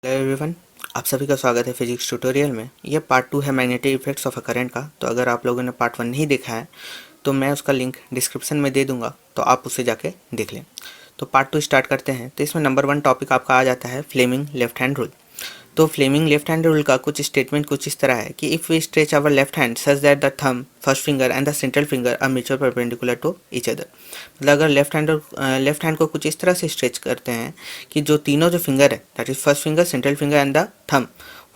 Hello everyone, आप सभी का स्वागत है फिजिक्स ट्यूटोरियल में। ये पार्ट 2 है magnetic effects of a current का। तो अगर आप लोगों ने पार्ट 1 नहीं देखा है तो मैं उसका लिंक डिस्क्रिप्शन में दे दूंगा, तो आप उसे जाके देख लें। तो पार्ट 2 स्टार्ट करते हैं। तो इसमें नंबर 1 टॉपिक आपका आ जाता है फ्लेमिंग लेफ्ट हैंड रूल। तो फ्लेमिंग लेफ्ट हैंड रूल का कुछ स्टेटमेंट कुछ इस तरह है कि if we stretch our left hand such that the thumb, first finger and the central finger are mutual perpendicular to each other. मतलब अगर लेफ्ट हैंड को कुछ इस तरह से स्ट्रेच करते हैं कि जो तीनों जो फिंगर है, that is first finger, central finger and the thumb,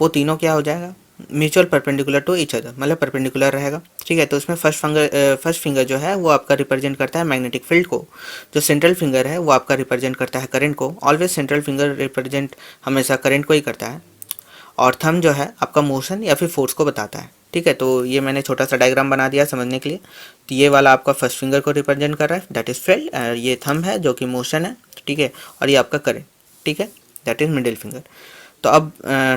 वो तीनों क्या हो जाएगा, mutual perpendicular to each other, मतलब परपेंडिकुलर रहेगा। ठीक है। तो उसमें फर्स्ट फिंगर जो है वो आपका रिप्रेजेंट करता है मैग्नेटिक फील्ड को, जो सेंट्रल फिंगर है वो आपका रिप्रेजेंट करता है करंट को। ऑलवेज सेंट्रल फिंगर रिप्रेजेंट हमेशा करंट को ही करता है, और थंब जो है आपका मोशन या फिर फोर्स को बताता है। ठीक है। तो ये मैंने छोटा सा डायग्राम बना दिया समझने के लिए। तो ये वाला आपका फर्स्ट फिंगर को रिप्रेजेंट कर रहा है, दैट इज फील्ड। ये थंब है जो कि मोशन है, ठीक है। और ये आपका करंट, ठीक है, दैट इज मिडिल फिंगर। तो अब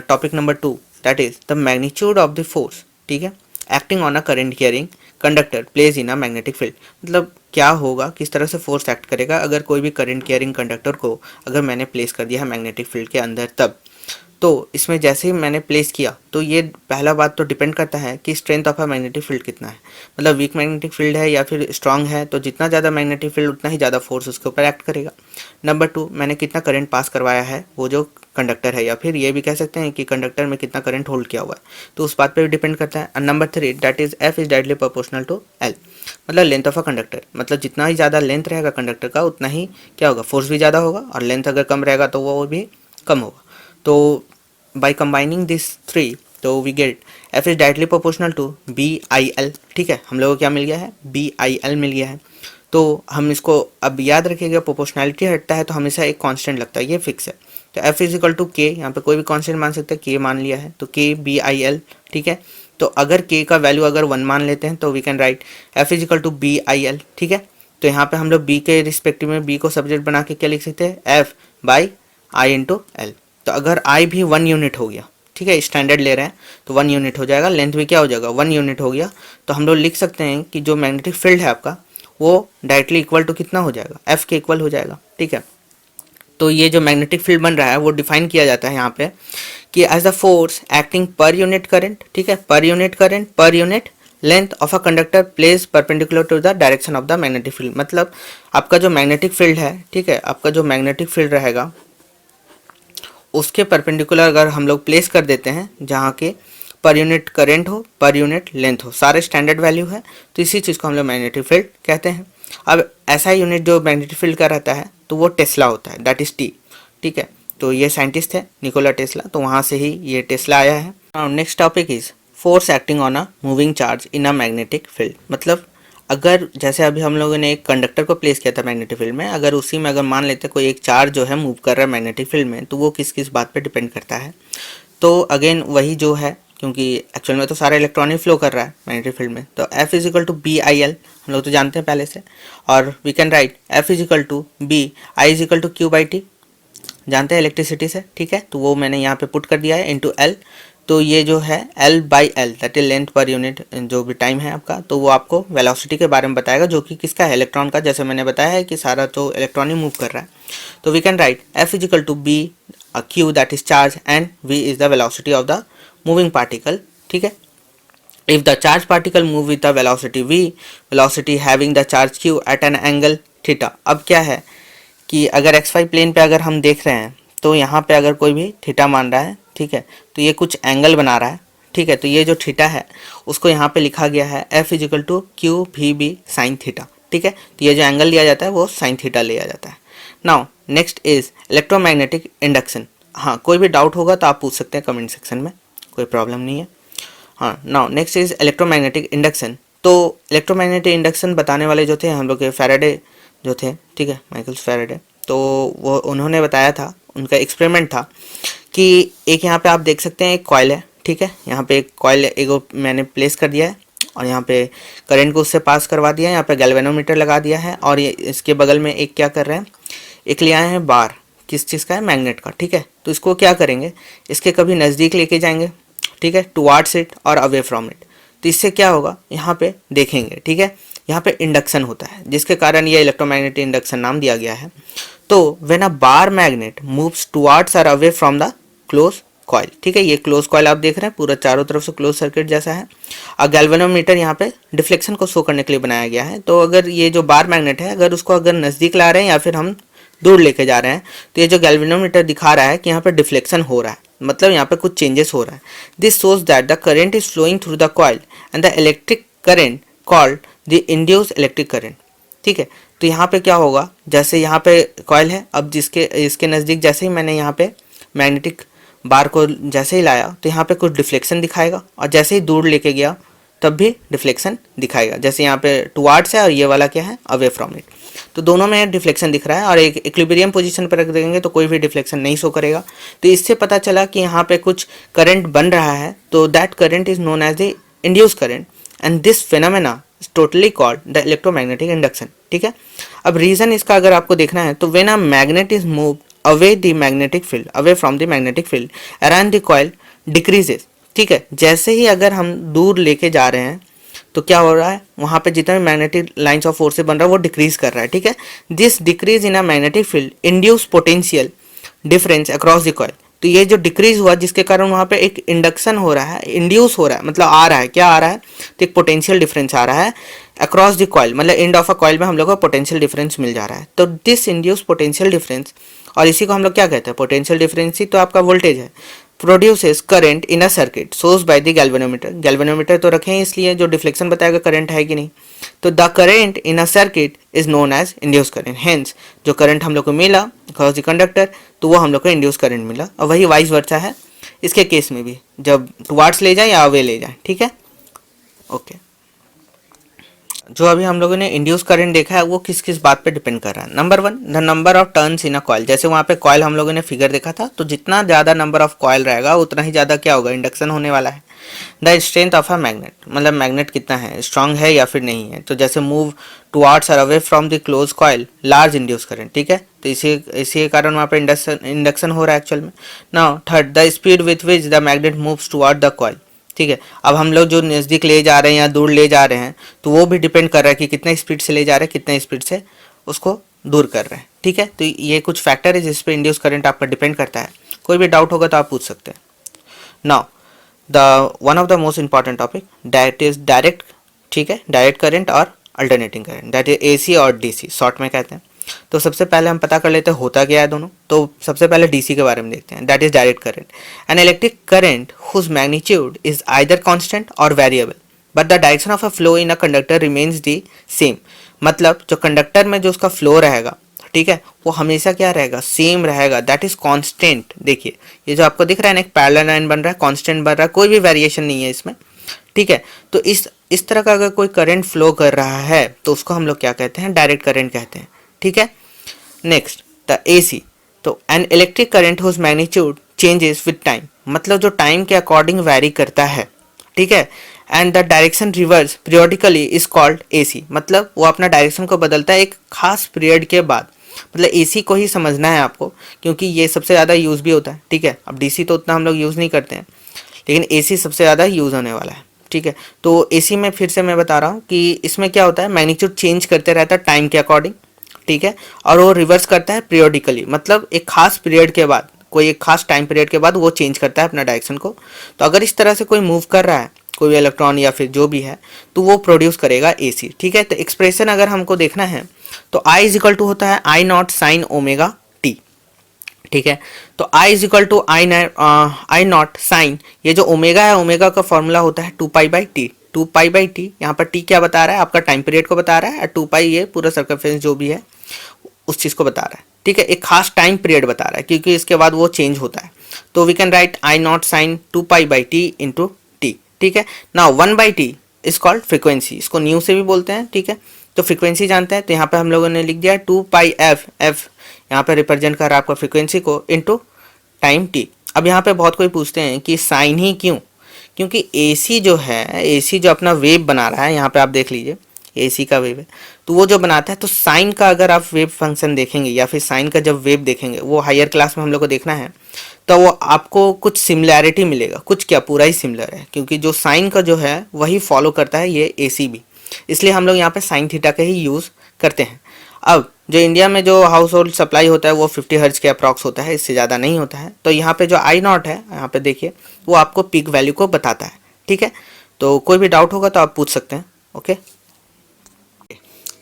topic number 2, that is the magnitude of the force, ठीक है, acting on a current carrying conductor place in a magnetic field. मतलब क्या होगा, किस तरह से फोर्स एक्ट करेगा अगर कोई भी करंट कैरिंग कंडक्टर को अगर मैंने प्लेस कर दिया है मैग्नेटिक फील्ड के अंदर तब। तो इसमें जैसे ही मैंने प्लेस किया तो ये पहला बात तो डिपेंड करता है कि strength of a magnetic field कितना है। मतलब वीक मैग्नेटिक फील्ड है या फिर स्ट्रांग है, तो जितना ज़्यादा मैग्नेटिक फील्ड उतना ही ज़्यादा फोर्स उसके ऊपर एक्ट करेगा। नंबर 2, मैंने कितना करंट पास करवाया है वो जो कंडक्टर है, या फिर ये भी कह सकते हैं कि कंडक्टर में कितना करंट होल्ड किया हुआ है, तो उस बात पर भी डिपेंड करता है। And number 3, that is F is directly proportional to L, मतलब लेंथ ऑफ अ कंडक्टर। मतलब जितना ही ज़्यादा लेंथ रहेगा कंडक्टर का उतना ही क्या होगा, फोर्स भी ज़्यादा होगा, और लेंथ अगर कम रहेगा तो वो भी कम होगा। तो by combining these three, तो we get F is directly proportional to BIL। ठीक है, हम लोगों को क्या मिल गया है, BIL मिल गया है। तो हम इसको अब याद रखिएगा, प्रोपोर्शनैलिटी हटता है तो हमेशा एक कांस्टेंट लगता है, ये फिक्स है। तो F इज इक्वल टू के, यहाँ पे कोई भी कांस्टेंट मान सकते हैं, के मान लिया है तो के BIL। ठीक है। तो अगर के का वैल्यू अगर 1 मान लेते हैं तो we can write F is equal to BIL। ठीक है। तो यहाँ पे हम लोग बी के रिस्पेक्टिव में बी को सब्जेक्ट बना के क्या लिख सकते हैं, F by I into L. तो अगर आई भी 1 यूनिट हो गया, ठीक है, स्टैंडर्ड ले रहे हैं तो 1 यूनिट हो जाएगा, लेंथ भी क्या हो जाएगा 1 यूनिट हो गया, तो हम लोग लिख सकते हैं कि जो मैग्नेटिक फील्ड है आपका वो डायरेक्टली इक्वल टू कितना हो जाएगा, एफ के इक्वल हो जाएगा। ठीक है। तो ये जो मैग्नेटिक फील्ड बन रहा है वो डिफाइन किया जाता है यहाँ पे कि as the force acting per unit current, ठीक है, per unit current per unit length of a conductor place perpendicular to the direction of the magnetic field. मतलब आपका जो मैग्नेटिक फील्ड है, ठीक है, आपका जो मैग्नेटिक फील्ड रहेगा उसके परपेंडिकुलर अगर हम लोग प्लेस कर देते हैं जहाँ के पर यूनिट करंट हो, पर यूनिट लेंथ हो, सारे स्टैंडर्ड वैल्यू है, तो इसी चीज़ को हम लोग मैग्नेटिक फील्ड कहते हैं। अब ऐसा यूनिट जो मैग्नेटिक फील्ड का रहता है तो वो टेस्ला होता है, दैट इज टी। ठीक है। तो ये साइंटिस्ट है निकोला टेस्ला, तो वहाँ से ही ये टेस्ला आया है। Now next topic is force acting on a moving charge in a magnetic field. मतलब अगर जैसे अभी हम लोगों ने एक कंडक्टर को प्लेस किया था मैग्नेटिक फील्ड में, अगर उसी में अगर मान लेते हैं कोई एक चार्ज जो है मूव कर रहा है मैग्नेटिक फील्ड में, तो वो किस किस बात पे डिपेंड करता है। तो अगेन वही जो है, क्योंकि एक्चुअल में तो सारा इलेक्ट्रॉनिक फ्लो कर रहा है मैग्नेटिक फील्ड में, तो F is equal to B I L हम लोग तो जानते हैं पहले से, और we can write F is equal to B I is equal to Q by T, जानते हैं इलेक्ट्रिसिटी से। ठीक है। तो वो मैंने यहाँ पे पुट कर दिया है इंटू एल। तो ये जो है L by L, that is length per unit जो भी टाइम है आपका, तो वो आपको वेलोसिटी के बारे में बताएगा, जो कि किसका है, इलेक्ट्रॉन का। जैसे मैंने बताया है कि सारा तो इलेक्ट्रॉन ही मूव कर रहा है। तो we can write F is equal to B Q, that is charge, and V is the velocity of the moving particle. ठीक है। If the charge particle move with the velocity v, velocity having the charge q at an angle theta. अब क्या है कि अगर XY plane पे अगर हम देख रहे हैं तो यहाँ पे अगर कोई भी थीटा मान रहा है, ठीक है, तो ये कुछ एंगल बना रहा है। ठीक है। तो ये जो थीटा है उसको यहाँ पे लिखा गया है F इजिकल टू क्यू भी बी साइन थीटा। ठीक है। तो ये जो एंगल लिया जाता है वो साइन थीटा लिया जाता है। Now next is electromagnetic induction. हाँ, कोई भी डाउट होगा तो आप पूछ सकते हैं कमेंट सेक्शन में, कोई प्रॉब्लम नहीं है। हाँ, now next is electromagnetic induction. तो इलेक्ट्रोमैग्नेटिक इंडक्शन बताने वाले जो थे हम लोग के फैराडे जो थे, ठीक है, माइकल फैराडे, तो वो उन्होंने बताया था, उनका एक्सपेरिमेंट था कि एक यहाँ पे आप देख सकते हैं एक कॉइल है। ठीक है। यहाँ पे एक कॉइल एक मैंने प्लेस कर दिया है और यहाँ पे करंट को उससे पास करवा दिया है, यहाँ पे गैल्वेनोमीटर लगा दिया है, और ये इसके बगल में एक क्या कर रहे हैं, एक ले आए हैं बार, किस चीज़ का है, मैग्नेट का। ठीक है। तो इसको क्या करेंगे, इसके कभी नज़दीक लेके जाएंगे, ठीक है, टुवार्ड्स इट और अवे फ्रॉम इट। तो इससे क्या होगा, यहाँ पे देखेंगे, ठीक है, यहाँ पे इंडक्शन होता है, जिसके कारण ये इलेक्ट्रोमैग्नेटिक इंडक्शन नाम दिया गया है। तो when a bar magnet moves towards or away from the close coil. ठीक है, ये क्लोज कॉइल आप देख रहे हैं, पूरा चारों तरफ से क्लोज सर्किट जैसा है। और गैल्वेनोमीटर यहाँ पे डिफ्लेक्शन को शो करने के लिए बनाया गया है। तो अगर ये जो बार मैग्नेट है, अगर उसको अगर नज़दीक ला रहे हैं या फिर हम दूर लेके जा रहे हैं, तो ये जो गैल्वेनोमीटर दिखा रहा है कि यहाँ पे डिफ्लेक्शन हो रहा है, मतलब यहाँ पे कुछ चेंजेस हो रहा है। This shows that the current is flowing through the coil and the electric current called the induce electric current. ठीक है, तो यहाँ पे क्या होगा, जैसे यहाँ पे कॉइल है, अब जिसके इसके नज़दीक जैसे ही मैंने यहाँ पे मैग्नेटिक बार को जैसे ही लाया तो यहाँ पे कुछ डिफ्लेक्शन दिखाएगा, और जैसे ही दूर लेके गया तब भी डिफ्लेक्शन दिखाएगा। जैसे यहाँ पे टुवार्ड्स है और ये वाला क्या है, अवे फ्रॉम इट। तो दोनों में डिफ्लेक्शन दिख रहा है, और एक इक्विलिब्रियम पोजीशन पर रख देंगे तो कोई भी डिफ्लेक्शन नहीं शो करेगा। तो इससे पता चला कि यहाँ पे कुछ करंट बन रहा है, तो that current is known as the induce current, and this phenomena is totally called the electromagnetic induction. ठीक है, अब रीजन इसका अगर आपको देखना है, तो when a magnet is move away the magnetic field, away from the magnetic field around the coil decreases. ठीक है, जैसे ही अगर हम दूर लेके जा रहे हैं तो क्या हो रहा है, वहाँ पे जितना भी मैग्नेटिक लाइंस ऑफ फोर्स बन रहा है वो डिक्रीज कर रहा है। ठीक है, this decrease in a magnetic field induce potential difference across the coil. तो ये जो डिक्रीज हुआ जिसके कारण वहाँ पे एक इंडक्शन हो रहा है, इंड्यूस हो रहा है, मतलब आ रहा है, क्या आ रहा है, तो एक पोटेंशियल डिफरेंस आ रहा है अक्रॉस द कॉइल, मतलब एंड ऑफ अ कॉइल में हम लोग को पोटेंशियल डिफरेंस मिल जा रहा है। तो दिस इंड्यूस पोटेंशियल डिफरेंस, और इसी को हम लोग क्या कहते हैं, पोटेंशियल डिफरेंस ही तो आपका वोल्टेज है, produces current in a circuit source by the galvanometer. Galvanometer तो रखे हैं इसलिए जो डिफ्लेक्शन बताएगा करंट है कि नहीं। तो the current in a circuit is known as induce current. Hence जो करंट हम लोग को मिला अक्रॉस द कंडक्टर, तो वो हम लोग को इंड्यूस करंट मिला। और वही वाइस वर्सा है इसके केस में भी, जब टुवार्ड्स ले जाए या अवे ले जाए। ठीक है, ओके। जो अभी हम लोगों ने इंड्यूस करंट देखा है वो किस किस बात पे डिपेंड कर रहा है। Number 1, the number of turns in a coil. जैसे वहाँ पे कॉइल हम लोगों ने फिगर देखा था, तो जितना ज़्यादा नंबर ऑफ कॉइल रहेगा उतना ही ज़्यादा क्या होगा, इंडक्शन होने वाला है। The strength of a magnet, मतलब मैग्नेट कितना है, स्ट्रांग है या फिर नहीं है। तो जैसे मूव टुवार्ड्स और away from the close coil, large induce current. ठीक है, तो इसी के कारण वहाँ पे इंडक्शन हो रहा है एक्चुअल में। Now third, the speed with which the magnet moves toward the coil. ठीक है, अब हम लोग जो नज़दीक ले जा रहे हैं या दूर ले जा रहे हैं, तो वो भी डिपेंड कर रहा है कि कितना स्पीड से ले जा रहे हैं, कितना स्पीड से उसको दूर कर रहे हैं। ठीक है, तो ये कुछ फैक्टर है जिस पे इंड्यूस करंट आपका डिपेंड करता है। कोई भी डाउट होगा तो आप पूछ सकते हैं। Now the one of the most important topic that is direct. ठीक है, डायरेक्ट करंट और alternating current, that is AC और DC, शॉर्ट में कहते हैं। तो सबसे पहले हम पता कर लेते हैं होता क्या है दोनों। तो सबसे पहले DC के बारे में देखते हैं, that is direct current. An electric current whose magnitude is either constant or variable, but the direction of a flow in a conductor remains the same. मतलब जो कंडक्टर में जो उसका फ्लो रहेगा, ठीक है, वो हमेशा क्या रहेगा, सेम रहेगा, दैट इज कांस्टेंट। देखिए ये जो आपको दिख रहा है ना, एक पैरेलल लाइन बन रहा है, कांस्टेंट बन रहा है, कोई भी वेरिएशन नहीं है इसमें। ठीक है, तो इस तरह का अगर कोई करंट फ्लो कर रहा है तो उसको हम लोग क्या कहते हैं, डायरेक्ट करंट कहते हैं। ठीक है, नेक्स्ट द AC। तो an electric current whose magnitude changes with time, मतलब जो टाइम के अकॉर्डिंग वैरी करता है। ठीक है, and the direction reverse periodically is called AC, मतलब वो अपना डायरेक्शन को बदलता है एक खास पीरियड के बाद। मतलब AC को ही समझना है आपको, क्योंकि ये सबसे ज़्यादा यूज़ भी होता है। ठीक है, अब DC तो उतना हम लोग यूज़ नहीं करते हैं, लेकिन AC सबसे ज़्यादा यूज़ होने वाला है। ठीक है, तो AC में फिर से मैं बता रहा हूँ कि इसमें क्या होता है, मैग्नीट्यूड चेंज करते रहता है टाइम के अकॉर्डिंग। ठीक है, और वो रिवर्स करता है पीरियोडिकली, मतलब एक खास पीरियड के बाद, कोई एक खास टाइम पीरियड के बाद वो चेंज करता है अपना डायरेक्शन को। तो अगर इस तरह से कोई मूव कर रहा है, कोई भी इलेक्ट्रॉन या फिर जो भी है, तो वो प्रोड्यूस करेगा AC। ठीक है, तो एक्सप्रेशन अगर हमको देखना है तो I इज इक्वल टू होता है I0 साइन ओमेगा T। ठीक है, तो I is equal to I0 sine, ये जो ओमेगा है, ओमेगा का फॉर्मूला होता है 2π/T। 2π/T यहाँ पर T क्या बता रहा है, आपका टाइम पीरियड को बता रहा है, और 2π ये पूरा सर्कमफेरेंस जो भी है उस चीज़ को बता रहा है। ठीक है, एक खास टाइम पीरियड बता रहा है, क्योंकि इसके बाद वो चेंज होता है। तो we can write I0 sine 2π/T into T। ठीक है, now 1/T is called frequency, इसको न्यू से भी बोलते हैं। ठीक है, तो फ्रीक्वेंसी जानते हैं, तो यहाँ पे हम लोगों ने लिख दिया 2πf, f यहाँ पे रिप्रेजेंट कर रहा है आपका फ्रीक्वेंसी को, इंटू टाइम T। अब यहाँ पे बहुत कोई पूछते हैं कि साइन ही क्यों, क्योंकि AC जो है, AC जो अपना वेव बना रहा है, यहाँ पे आप देख लीजिए AC का वेव है, तो वो जो बनाता है, तो साइन का अगर आप वेव फंक्शन देखेंगे या फिर साइन का जब वेव देखेंगे, वो हायर क्लास में हम लोग को देखना है, तो वो आपको कुछ सिमिलैरिटी मिलेगा, कुछ क्या पूरा ही सिमिलर है, क्योंकि जो साइन का जो है वही फॉलो करता है ये AC भी, इसलिए हम लोग यहाँ पे साइन थीटा का ही यूज़ करते हैं। अब जो इंडिया में जो हाउस होल्ड सप्लाई होता है वो 50 हर्ट्ज के अप्रॉक्स होता है, इससे ज़्यादा नहीं होता है। तो यहाँ पे जो आई नॉट है, यहाँ पे देखिए, वो आपको पीक वैल्यू को बताता है। ठीक है, तो कोई भी डाउट होगा तो आप पूछ सकते हैं। ओके,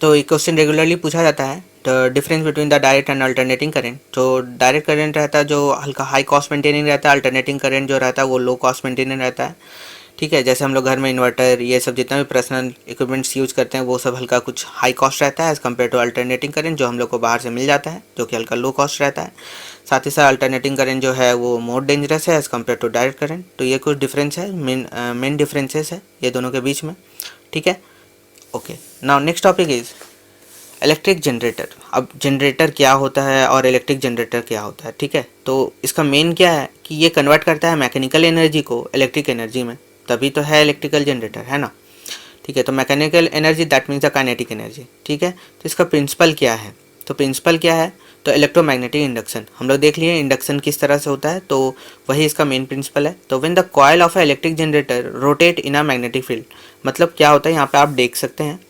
तो ये क्वेश्चन रेगुलरली पूछा जाता है, the difference between the direct and alternating current. जो डायरेक्ट करंट रहता है जो हल्का हाई कॉस्ट मेंटेनिंग रहता है, अल्टरनेटिंग करंट जो रहता है वो लो कॉस्ट मेंटेनिंग रहता है। ठीक है, जैसे हम लोग घर में इन्वर्टर ये सब जितना भी पर्सनल इक्विपमेंट्स यूज़ करते हैं वो सब हल्का कुछ हाई कॉस्ट रहता है as compare to alternating current जो हम लोग को बाहर से मिल जाता है, जो कि हल्का लो कॉस्ट रहता है। साथ ही साथ अल्टरनेटिंग करंट जो है वो मोर डेंजरस है as compare to direct current. तो ये कुछ डिफरेंस है, मेन डिफरेंसेस है ये दोनों के बीच में। ठीक है, okay, now next topic is electric generator. अब जनरेटर क्या होता है और इलेक्ट्रिक जनरेटर क्या होता है। ठीक है, तो इसका मेन क्या है कि ये कन्वर्ट करता है मैकेनिकल एनर्जी को इलेक्ट्रिक एनर्जी में, तभी तो है इलेक्ट्रिकल जनरेटर, है ना। ठीक है, तो mechanical energy that means the kinetic energy. ठीक है, तो इसका प्रिंसिपल क्या है, तो प्रिंसिपल क्या है, तो इलेक्ट्रोमैग्नेटिक इंडक्शन। हम लोग देख लिए इंडक्शन किस तरह से होता है, तो वही इसका मेन प्रिंसिपल है। तो when the coil of a electric generator rotate in a magnetic field, मतलब क्या होता है, यहाँ पे आप देख सकते हैं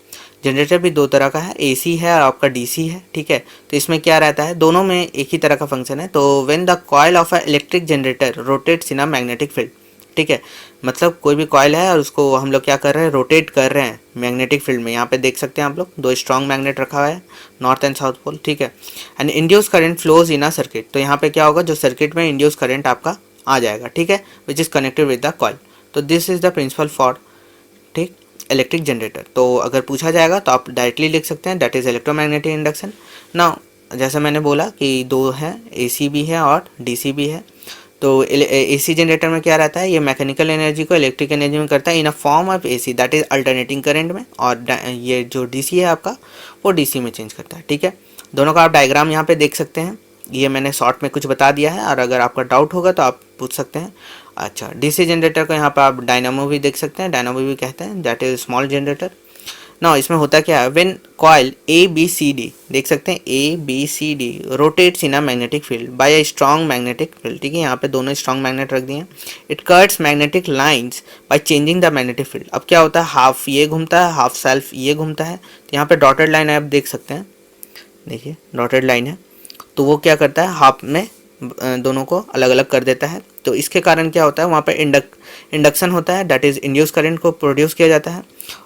जनरेटर भी दो तरह का है, एसी है और आपका डीसी है। ठीक है, तो इसमें क्या रहता है, दोनों में एक ही तरह का फंक्शन है। तो when the coil of a electric generator rotates in a magnetic field, ठीक है, मतलब कोई भी कॉइल है और उसको हम लोग क्या कर रहे हैं, रोटेट कर रहे हैं मैग्नेटिक फील्ड में। यहाँ पे देख सकते हैं आप लोग, दो स्ट्रॉन्ग मैग्नेट रखा हुआ है, नॉर्थ एंड साउथ पोल। ठीक है, and induce current flows in a circuit, तो यहाँ पे क्या होगा, जो सर्किट में इंड्यूस करंट आपका आ जाएगा। ठीक है, which is connected with the coil. तो this is the principle for, ठीक, इलेक्ट्रिक जनरेटर। तो अगर पूछा जाएगा तो आप डायरेक्टली लिख सकते हैं, दैट इज़ इलेक्ट्रोमैग्नेटिक इंडक्शन। ना जैसा मैंने बोला कि दो है, एसी भी है और डीसी भी है। तो एसी जनरेटर में क्या रहता है, ये मैकेनिकल एनर्जी को इलेक्ट्रिक एनर्जी में करता है in a form of AC, that is alternating current में। और ये जो डीसी है आपका वो डीसी में चेंज करता है। ठीक है, दोनों का आप डायग्राम यहाँ पे देख सकते हैं, ये मैंने शॉर्ट में कुछ बता दिया है, और अगर आपका डाउट होगा तो आप पूछ सकते हैं। अच्छा, डीसी जनरेटर को यहाँ पर आप डायनामो भी देख सकते हैं, डायनामो भी कहते हैं, दैट इज स्मॉल जनरेटर। ना इसमें होता क्या है, when coil A B C D, देख सकते हैं A B C D rotates in a magnetic field by a strong magnetic field. ठीक है, यहाँ पे दोनों स्ट्रॉन्ग मैग्नेट रख दिए हैं। It cuts magnetic lines by changing the magnetic field. अब क्या होता है, हाफ ये घूमता है, हाफ सेल्फ ये घूमता है। तो यहाँ पे डॉटेड लाइन है, आप देख सकते हैं, देखिए डॉटेड लाइन है। तो वो क्या करता है, हाफ में दोनों को अलग अलग कर देता है। तो इसके कारण क्या होता है, वहाँ पे इंडक्शन होता है, दैट इज़ इंड्यूस करंट को प्रोड्यूस किया जाता है।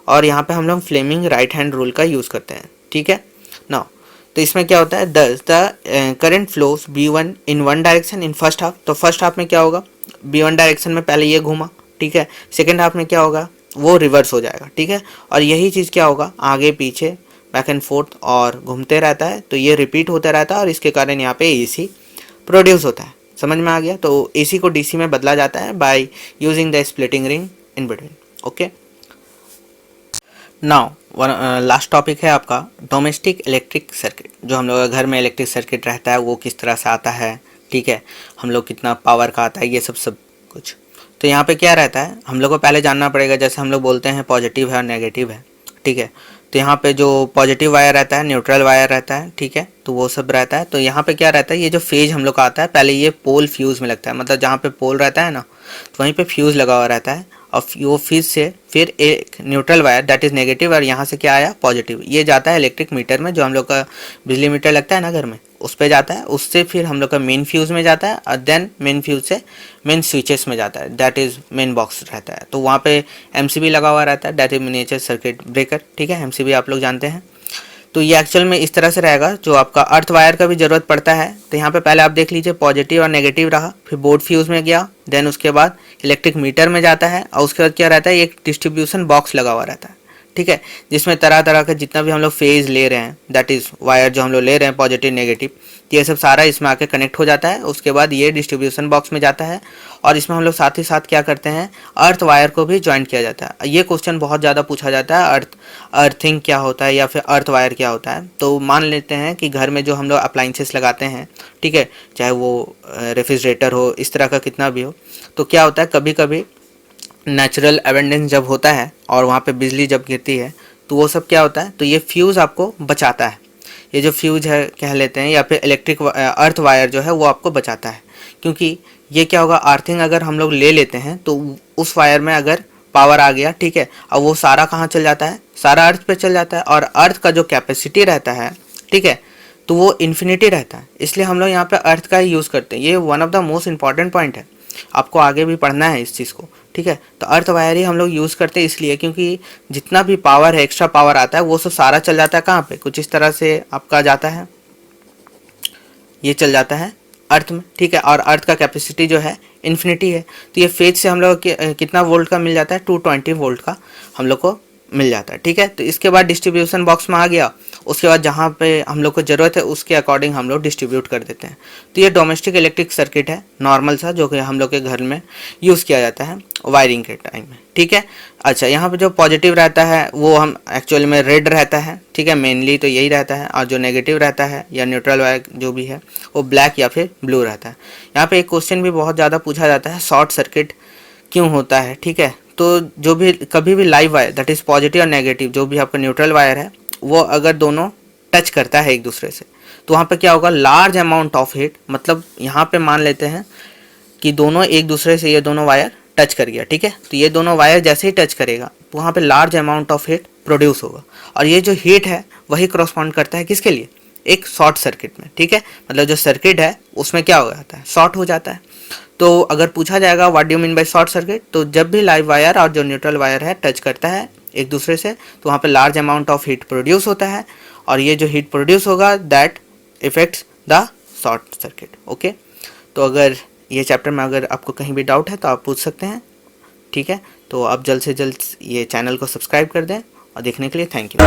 और यहाँ पे हम लोग फ्लेमिंग राइट हैंड रूल का यूज़ करते हैं। ठीक है, नाउ तो इसमें क्या होता है, the current flows B1 in one direction in first half. तो फर्स्ट हाफ में क्या होगा, B1 डायरेक्शन में पहले ये घूमा। ठीक है, सेकेंड हाफ में क्या होगा, वो रिवर्स हो जाएगा। ठीक है, और यही चीज़ क्या होगा, आगे पीछे बैक एंड फोर्थ और घूमते रहता है। तो ये रिपीट होता रहता है और इसके कारण यहाँ पे एसी प्रोड्यूस होता है। समझ में आ गया। तो एसी को डीसी में बदला जाता है by using the splitting ring in between. Okay, now last topic है आपका डोमेस्टिक इलेक्ट्रिक सर्किट। जो हम लोग का घर में इलेक्ट्रिक सर्किट रहता है वो किस तरह से आता है, ठीक है, हम लोग कितना पावर का आता है, ये सब कुछ। तो यहाँ पे क्या रहता है, हम लोग को पहले जानना पड़ेगा, जैसे हम लोग बोलते हैं पॉजिटिव है और नेगेटिव है। ठीक है, तो यहाँ पे जो पॉजिटिव वायर रहता है, न्यूट्रल वायर रहता है। ठीक है, तो वो सब रहता है। तो यहाँ पे क्या रहता है, ये जो फेज हम लोग का आता है, पहले ये पोल फ्यूज़ में लगता है, मतलब जहाँ पे पोल रहता है ना, तो वहीं पे फ्यूज़ लगा हुआ रहता है। और वो फ्यूज से फिर एक neutral wire that is negative, और यहाँ से क्या आया, पॉजिटिव, ये जाता है इलेक्ट्रिक मीटर में, जो हम लोग का बिजली मीटर लगता है ना घर में, उस पर जाता है। उससे फिर हम लोग का मेन फ्यूज़ में जाता है, और देन मेन फ्यूज़ से मेन स्विचेस में जाता है, दैट इज़ मेन बॉक्स रहता है। तो वहाँ पे एमसीबी लगा हुआ रहता है, that is miniature circuit breaker. ठीक है, एमसीबी आप लोग जानते हैं। तो ये एक्चुअल में इस तरह से रहेगा, जो आपका अर्थ वायर का भी ज़रूरत पड़ता है। तो यहाँ पे पहले आप देख लीजिए, पॉजिटिव और नेगेटिव रहा, फिर बोर्ड फ्यूज़ में गया, देन उसके बाद इलेक्ट्रिक मीटर में जाता है, और उसके बाद क्या रहता है, एक डिस्ट्रीब्यूशन बॉक्स लगा हुआ रहता है। ठीक है, जिसमें तरह तरह का जितना भी हम लोग फेज ले रहे हैं, दैट इज़ वायर जो हम लोग ले रहे हैं पॉजिटिव नेगेटिव, ये सब सारा इसमें आके कनेक्ट हो जाता है। उसके बाद ये डिस्ट्रीब्यूशन बॉक्स में जाता है, और इसमें हम लोग साथ ही साथ क्या करते हैं, अर्थ वायर को भी ज्वाइंट किया जाता है। ये क्वेश्चन बहुत ज़्यादा पूछा जाता है, अर्थिंग क्या होता है या फिर अर्थ वायर क्या होता है। तो मान लेते हैं कि घर में जो हम लोग अप्लाइंसेस लगाते हैं, ठीक है, चाहे वो रेफ्रिजरेटर हो, इस तरह का कितना भी हो, तो क्या होता है, कभी कभी नेचुरल अबेंडेंस जब होता है और वहाँ पे बिजली जब गिरती है, तो वो सब क्या होता है, तो ये फ्यूज़ आपको बचाता है। ये जो फ्यूज है कह लेते हैं, या फिर इलेक्ट्रिक अर्थ वायर जो है वो आपको बचाता है। क्योंकि ये क्या होगा, अर्थिंग अगर हम लोग ले लेते हैं तो उस वायर में अगर पावर आ गया, ठीक है, और वो सारा कहाँ चल जाता है, सारा अर्थ पे चल जाता है। और अर्थ का जो कैपेसिटी रहता है, ठीक है, तो वो इन्फिनिटी रहता है, इसलिए हम लोग यहाँ पे अर्थ का ही यूज़ करते हैं। ये one of the most important point है, आपको आगे भी पढ़ना है इस चीज़ को, ठीक है। तो अर्थ वायर ही हम लोग यूज़ करते हैं इसलिए क्योंकि जितना भी पावर है, एक्स्ट्रा पावर आता है, वो सब सारा चल जाता है कहाँ पे, कुछ इस तरह से आपका जाता है, ये चल जाता है अर्थ में, ठीक है। और अर्थ का कैपेसिटी जो है इन्फिनिटी है, तो ये फेज से हम लोग कितना वोल्ट का मिल जाता है, 220 वोल्ट का हम लोग को मिल जाता है, ठीक है। तो इसके बाद डिस्ट्रीब्यूशन बॉक्स में आ गया, उसके बाद जहाँ पे हम लोग को ज़रूरत है उसके अकॉर्डिंग हम लोग डिस्ट्रीब्यूट कर देते हैं। तो ये डोमेस्टिक इलेक्ट्रिक सर्किट है नॉर्मल सा, जो कि हम लोग के घर में यूज़ किया जाता है वायरिंग के टाइम में, ठीक है। अच्छा, यहाँ पे जो पॉजिटिव रहता है वो हम एक्चुअल में रेड रहता है, ठीक है, मेनली तो यही रहता है। और जो नेगेटिव रहता है या न्यूट्रल वायर जो भी है वो ब्लैक या फिर ब्लू रहता है। यहाँ पे एक क्वेश्चन भी बहुत ज़्यादा पूछा जाता है, शॉर्ट सर्किट क्यों होता है, ठीक है। तो जो भी कभी भी live wire that is positive और नेगेटिव, जो भी आपका न्यूट्रल वायर है, वो अगर दोनों टच करता है एक दूसरे से, तो वहाँ पे क्या होगा, लार्ज अमाउंट ऑफ हीट, मतलब यहाँ पे मान लेते हैं कि दोनों एक दूसरे से, ये दोनों वायर टच कर गया, ठीक है। तो ये दोनों वायर जैसे ही टच करेगा तो वहाँ पे large amount of heat produce होगा, और ये जो हीट है वही करस्पॉन्ड करता है किसके लिए, एक शॉर्ट सर्किट में, ठीक है। मतलब जो सर्किट है उसमें क्या हो जाता है, शॉर्ट हो जाता है। तो अगर पूछा जाएगा what do you mean by short circuit, तो जब भी लाइव वायर और जो न्यूट्रल वायर है टच करता है एक दूसरे से, तो वहाँ पे large amount of heat produce होता है, और ये जो हीट प्रोड्यूस होगा that effects the short circuit, okay. तो अगर ये चैप्टर में अगर आपको कहीं भी डाउट है तो आप पूछ सकते हैं, ठीक है। तो आप जल्द से जल्द ये चैनल को सब्सक्राइब कर दें, और देखने के लिए थैंक यू।